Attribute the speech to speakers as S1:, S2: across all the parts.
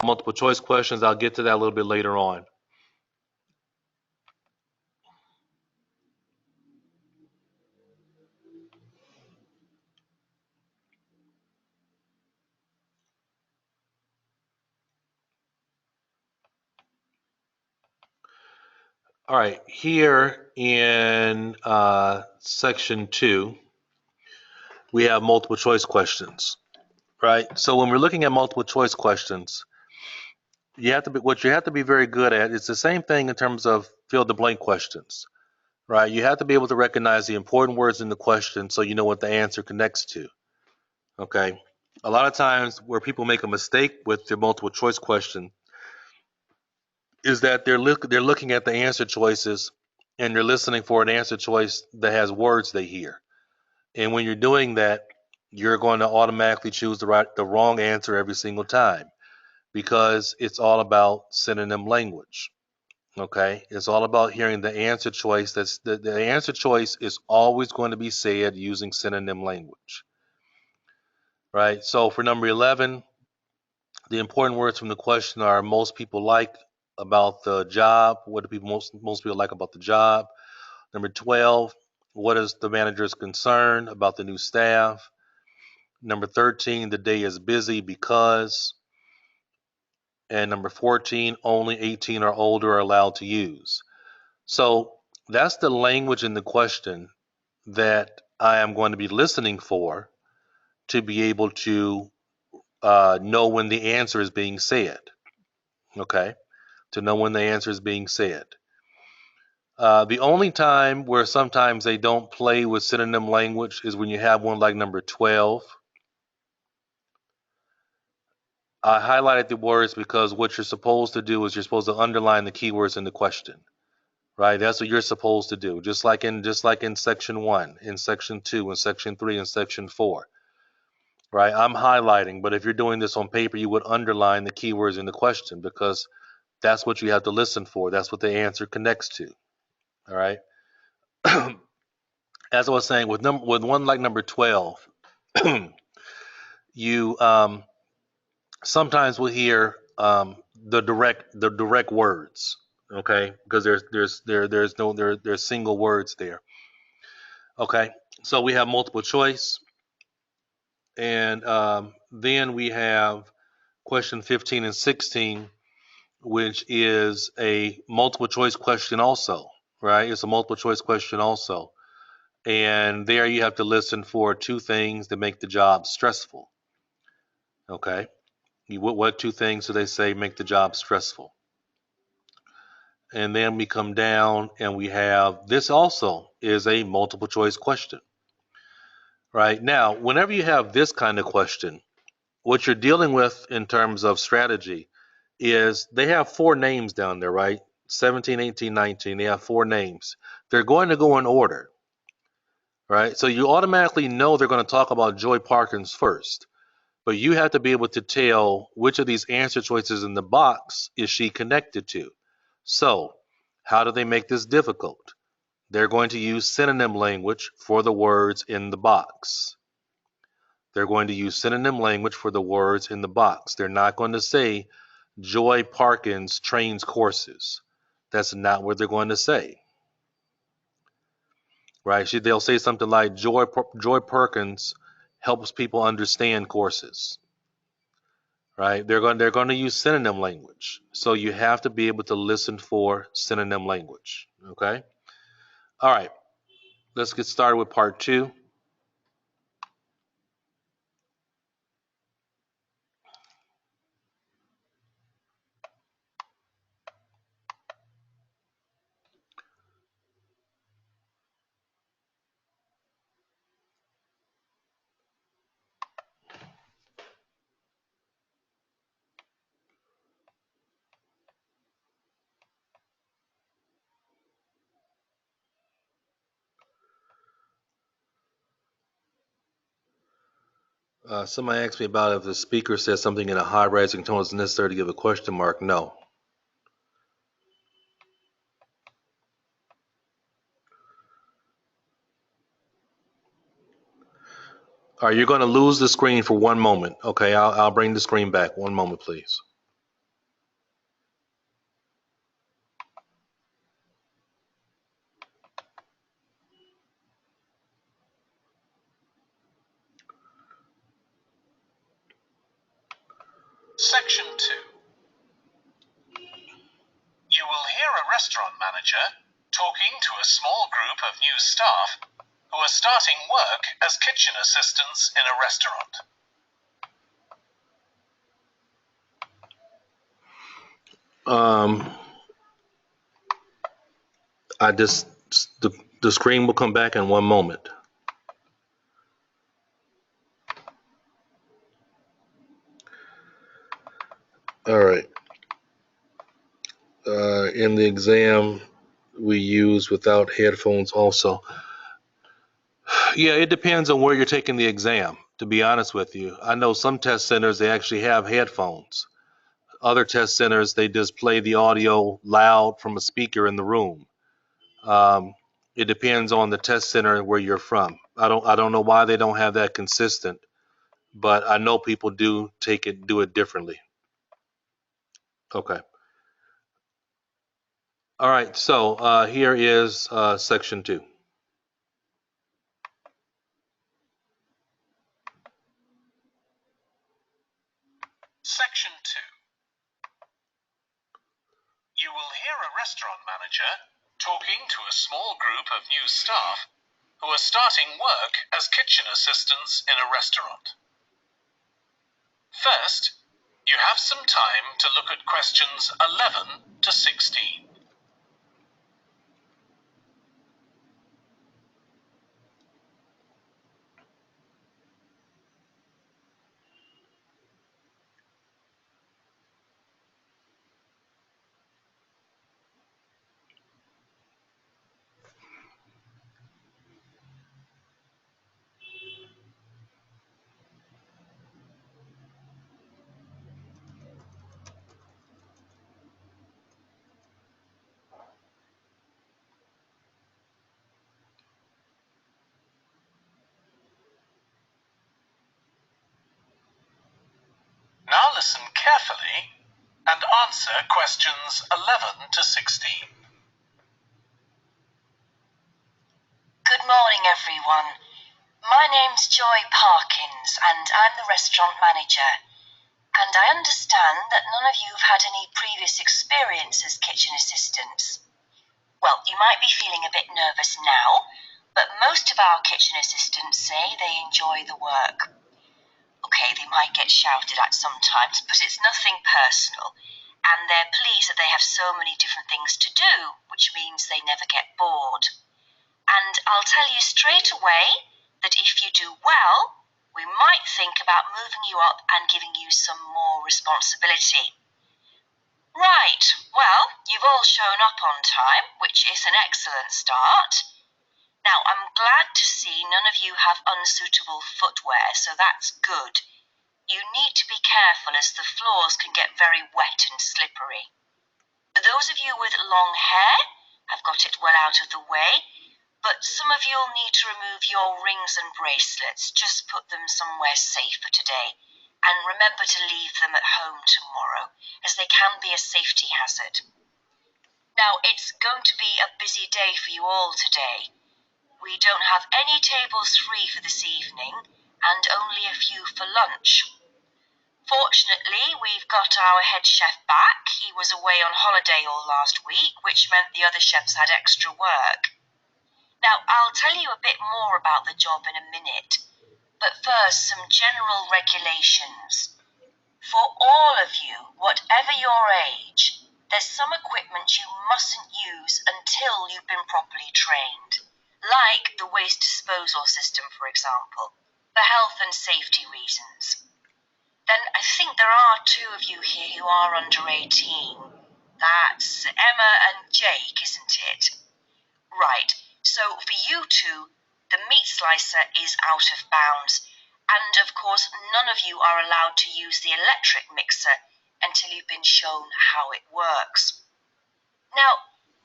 S1: multiple choice questions. I'll get to that a little bit later on. All right, here in section 2, we have multiple choice questions, right? So when we're looking at multiple choice questions, what you have to be very good at. It's the same thing in terms of fill the blank questions, right? You have to be able to recognize the important words in the question so you know what the answer connects to. Okay. A lot of times where people make a mistake with their multiple choice question is that they're looking at the answer choices and they're listening for an answer choice that has words they hear. And when you're doing that, you're going to automatically choose the wrong answer every single time because it's all about synonym language. Okay, it's all about hearing the answer choice. The answer choice is always going to be said using synonym language, right? So for number 11, the important words from the question are most people like about the job. What do most people like about the job? Number 12, what is the manager's concern about the new staff? Number 13, the day is busy because. And number 14, only 18 or older are allowed to use. So that's the language in the question that I am going to be listening for to be able to know when the answer is being said. Okay, to know when the answer is being said. The only time where sometimes they don't play with synonym language is when you have one like number 12. I highlighted the words because what you're supposed to do is you're supposed to underline the keywords in the question. Right, that's what you're supposed to do. Just like in section 1, in section 2, in section 3, and section 4. Right, I'm highlighting, but if you're doing this on paper, you would underline the keywords in the question because that's what you have to listen for. That's what the answer connects to. All right. As I was saying, with one like number 12, you sometimes will hear the direct words. Okay, because there's single words there. Okay, so we have multiple choice, and then we have question 15 and 16, which is a multiple choice question also, right? It's a multiple choice question also. And there you have to listen for two things that make the job stressful. Okay. What two things do they say make the job stressful? And then we come down and we have this also is a multiple choice question. Right. Now, whenever you have this kind of question, what you're dealing with in terms of strategy is they have four names down there, right? 17, 18, 19. They have four names. They're going to go in order, right? So you automatically know they're going to talk about Joy Parkins first, but you have to be able to tell which of these answer choices in the box is she connected to. So, how do they make this difficult? They're going to use synonym language for the words in the box. They're going to use synonym language for the words in the box. They're not going to say Joy Parkins trains courses. That's not what they're going to say, right? They'll say something like Joy Perkins helps people understand courses, right? They're going to use synonym language. So you have to be able to listen for synonym language. Okay. All right. Let's get started with part 2. Somebody asked me about if the speaker says something in a high rising tone is necessary to give a question mark. No. All right, you're going to lose the screen for one moment. Okay, I'll bring the screen back. One moment, please.
S2: Section 2. You will hear a restaurant manager talking to a small group of new staff who are starting work as kitchen assistants in a restaurant.
S1: The screen will come back in one moment. All right. In the exam, we use without headphones also. Yeah, it depends on where you're taking the exam, to be honest with you. I know some test centers, they actually have headphones. Other test centers, they just play the audio loud from a speaker in the room. It depends on the test center where you're from. I don't know why they don't have that consistent, but I know people do do it differently. Okay. All right. So here is section 2.
S2: Section 2. You will hear a restaurant manager talking to a small group of new staff who are starting work as kitchen assistants in a restaurant. First, you have some time to look at questions 11 to 16. Now listen carefully and answer questions 11 to 16.
S3: Good morning, everyone. My name's Joy Parkins, and I'm the restaurant manager. And I understand that none of you have had any previous experience as kitchen assistants. Well, you might be feeling a bit nervous now, but most of our kitchen assistants say they enjoy the work. Okay, they might get shouted at sometimes, but it's nothing personal. And they're pleased that they have so many different things to do, which means they never get bored. And I'll tell you straight away that if you do well, we might think about moving you up and giving you some more responsibility. Right, well, you've all shown up on time, which is an excellent start. Now, I'm glad to see none of you have unsuitable footwear, so that's good. You need to be careful as the floors can get very wet and slippery. Those of you with long hair have got it well out of the way, but some of you'll need to remove your rings and bracelets. Just put them somewhere safe for today, and remember to leave them at home tomorrow, as they can be a safety hazard. Now, it's going to be a busy day for you all today. We don't have any tables free for this evening, and only a few for lunch. Fortunately, we've got our head chef back. He was away on holiday all last week, which meant the other chefs had extra work. Now, I'll tell you a bit more about the job in a minute, but first, some general regulations. For all of you, whatever your age, there's some equipment you mustn't use until you've been properly trained, like the waste disposal system, for example, for health and safety reasons. Then I think there are 2 of you here who are under 18. That's Emma and Jake, isn't it? Right, so for you 2, the meat slicer is out of bounds, and of course none of you are allowed to use the electric mixer until you've been shown how it works. Now,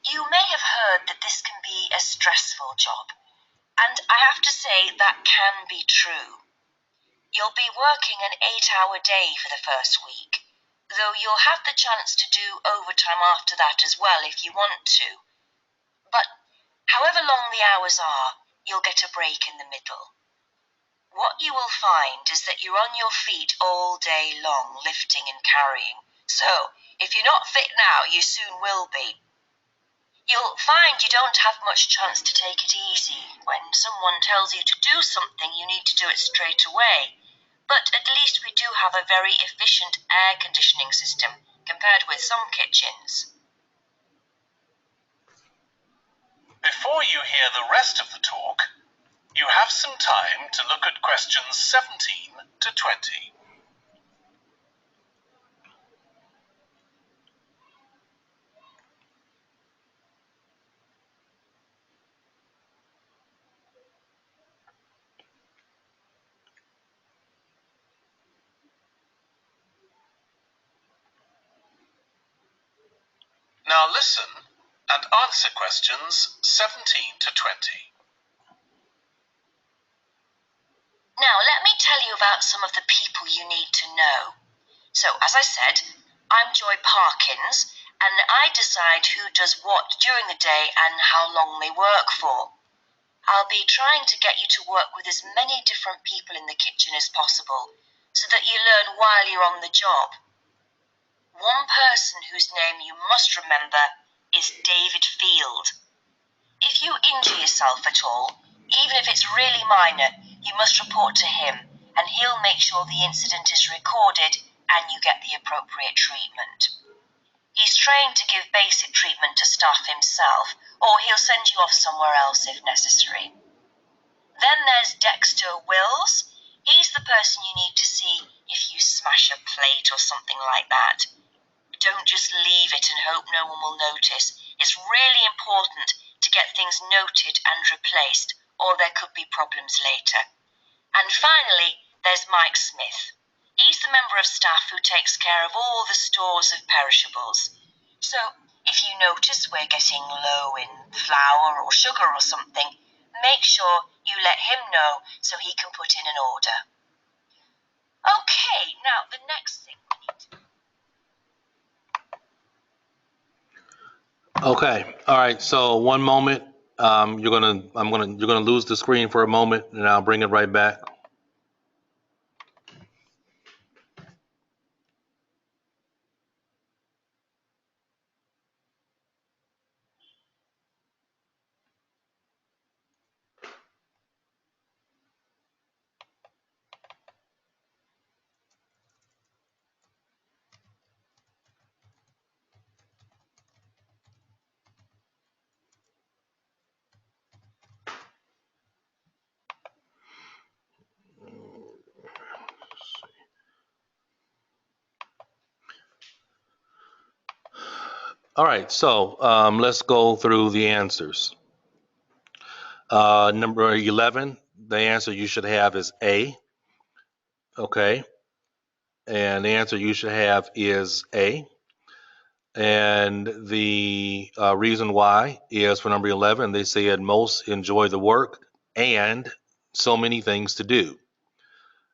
S3: you may have heard that this can be a stressful job, and I have to say that can be true. You'll be working an 8-hour day for the first week, though you'll have the chance to do overtime after that as well if you want to. But however long the hours are, you'll get a break in the middle. What you will find is that you're on your feet all day long, lifting and carrying. So, if you're not fit now, you soon will be. You'll find you don't have much chance to take it easy. When someone tells you to do something, you need to do it straight away. But at least we do have a very efficient air conditioning system compared with some kitchens.
S2: Before you hear the rest of the talk, you have some time to look at questions 17 to 20. Now listen and answer questions 17 to 20.
S3: Now, let me tell you about some of the people you need to know. So, as I said, I'm Joy Parkins, and I decide who does what during the day and how long they work for. I'll be trying to get you to work with as many different people in the kitchen as possible, so that you learn while you're on the job. One person whose name you must remember is David Field. If you injure yourself at all, even if it's really minor, you must report to him, and he'll make sure the incident is recorded and you get the appropriate treatment. He's trained to give basic treatment to staff himself, or he'll send you off somewhere else if necessary. Then there's Dexter Wills. He's the person you need to see if you smash a plate or something like that. Don't just leave it and hope no one will notice. It's really important to get things noted and replaced, or there could be problems later. And finally, there's Mike Smith. He's the member of staff who takes care of all the stores of perishables. So, if you notice we're getting low in flour or sugar or something, make sure you let him know so he can put in an order. Okay, now the next thing we need to do.
S1: Okay. All right. So one moment. You're gonna lose the screen for a moment, and I'll bring it right back. All right. So let's go through the answers. Number 11, the answer you should have is A. Okay. And the answer you should have is A. And the reason why is for number 11, they said most enjoy the work and so many things to do,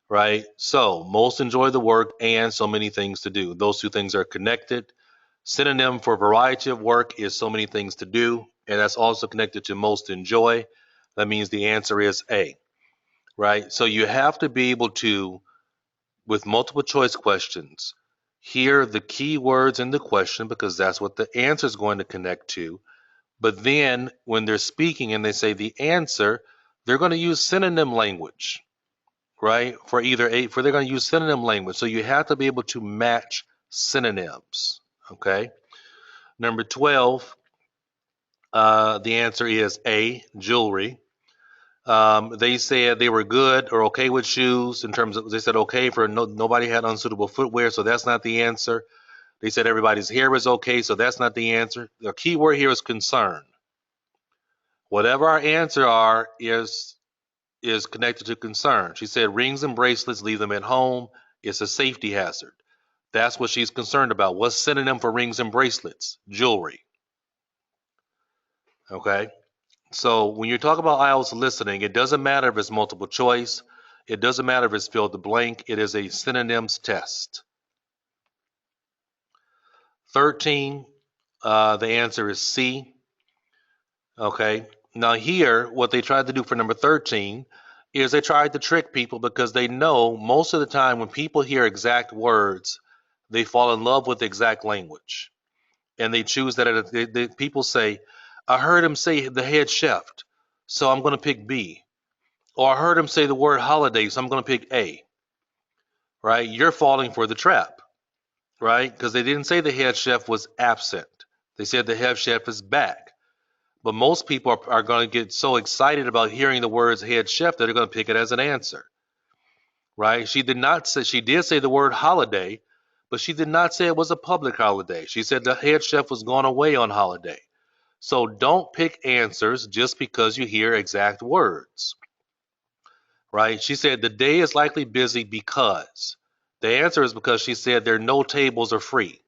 S1: right? So most enjoy the work and so many things to do. Those two things are connected. Synonym for variety of work is so many things to do, and that's also connected to most enjoy. That means the answer is A, right? So you have to be able to, with multiple choice questions, hear the key words in the question because that's what the answer is going to connect to. But then when they're speaking and they say the answer, they're going to use synonym language, right? For they're going to use synonym language. So you have to be able to match synonyms, okay? Number 12, the answer is A, jewelry. They said they were good or okay with shoes in terms of, they said okay for nobody had unsuitable footwear, so that's not the answer. They said everybody's hair is okay, so that's not the answer. The key word here is concern. Whatever our answer are is connected to concern. She said rings and bracelets, leave them at home. It's a safety hazard. That's what she's concerned about. What's synonym for rings and bracelets? Jewelry. Okay. So when you talk about IELTS listening, it doesn't matter if it's multiple choice. It doesn't matter if it's fill the blank. It is a synonyms test. 13, the answer is C. Okay. Now here, what they tried to do for number 13 is they tried to trick people because they know most of the time when people hear exact words, they fall in love with exact language. And they choose that. People say, I heard him say the head chef, so I'm going to pick B. Or I heard him say the word holiday, so I'm going to pick A. Right? You're falling for the trap, right? Because they didn't say the head chef was absent. They said the head chef is back. But most people are going to get so excited about hearing the words head chef that they're going to pick it as an answer, right? She did say the word holiday, but she did not say it was a public holiday. She said the head chef was gone away on holiday. So don't pick answers just because you hear exact words, right? She said the day is likely busy because. The answer is because she said there are no tables are free.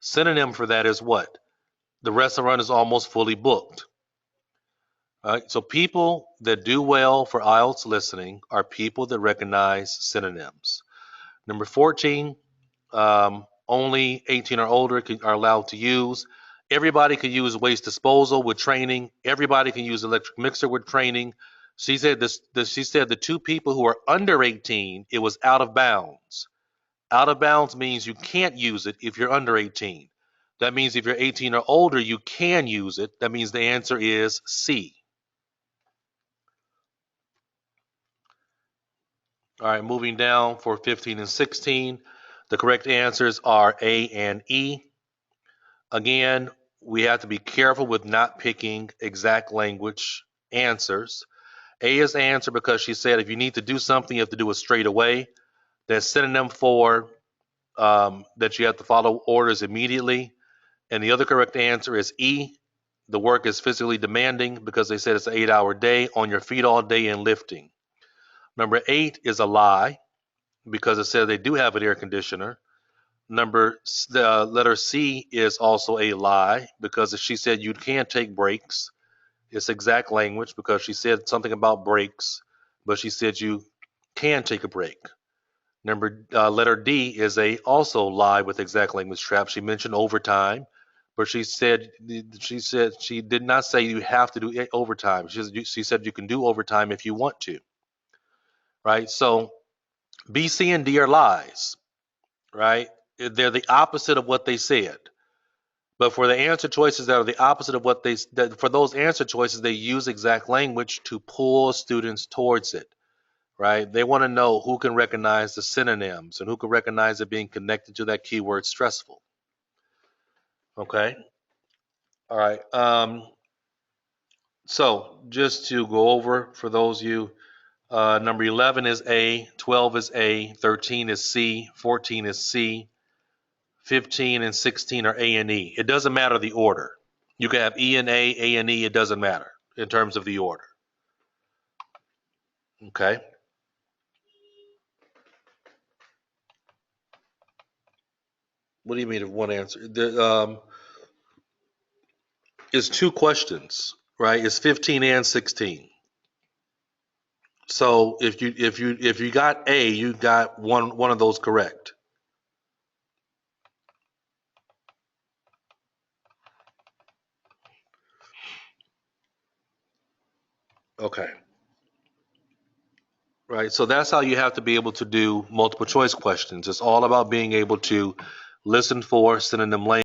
S1: Synonym for that is what? The restaurant is almost fully booked. All right, so people that do well for IELTS listening are people that recognize synonyms. Number 14, only 18 or older are allowed to use. Everybody can use waste disposal with training. Everybody can use electric mixer with training. She said she said the two people who are under 18, it was out of bounds. Out of bounds means you can't use it if you're under 18. That means if you're 18 or older, you can use it. That means the answer is C. All right, moving down for 15 and 16. The correct answers are A and E. Again, we have to be careful with not picking exact language answers. A is the answer because she said if you need to do something, you have to do it straight away. That's synonym for that you have to follow orders immediately. And the other correct answer is E. The work is physically demanding because they said it's an 8-hour day, on your feet all day and lifting. Number 8 is a lie because it said they do have an air conditioner. The letter C is also a lie because she said you can't take breaks. It's exact language because she said something about breaks, but she said you can take a break. Letter D is a also lie with exact language trap. She mentioned overtime, but she said she did not say you have to do overtime. She said you can do overtime if you want to, right? So B, C, and D are lies, right? They're the opposite of what they said. But for the answer choices that are the opposite of for those answer choices, they use exact language to pull students towards it, right? They want to know who can recognize the synonyms and who can recognize it being connected to that keyword stressful. Okay. All right. So just to go over for those of you, number 11 is A, 12 is A, 13 is C, 14 is C, 15 and 16 are A and E. It doesn't matter the order. You can have E and A and E. It doesn't matter in terms of the order. Okay. What do you mean if one answer? It's two questions, right? It's 15 and 16. So if you got A, you got one of those correct. Okay. Right. So that's how you have to be able to do multiple choice questions. It's all about being able to listen for synonym language.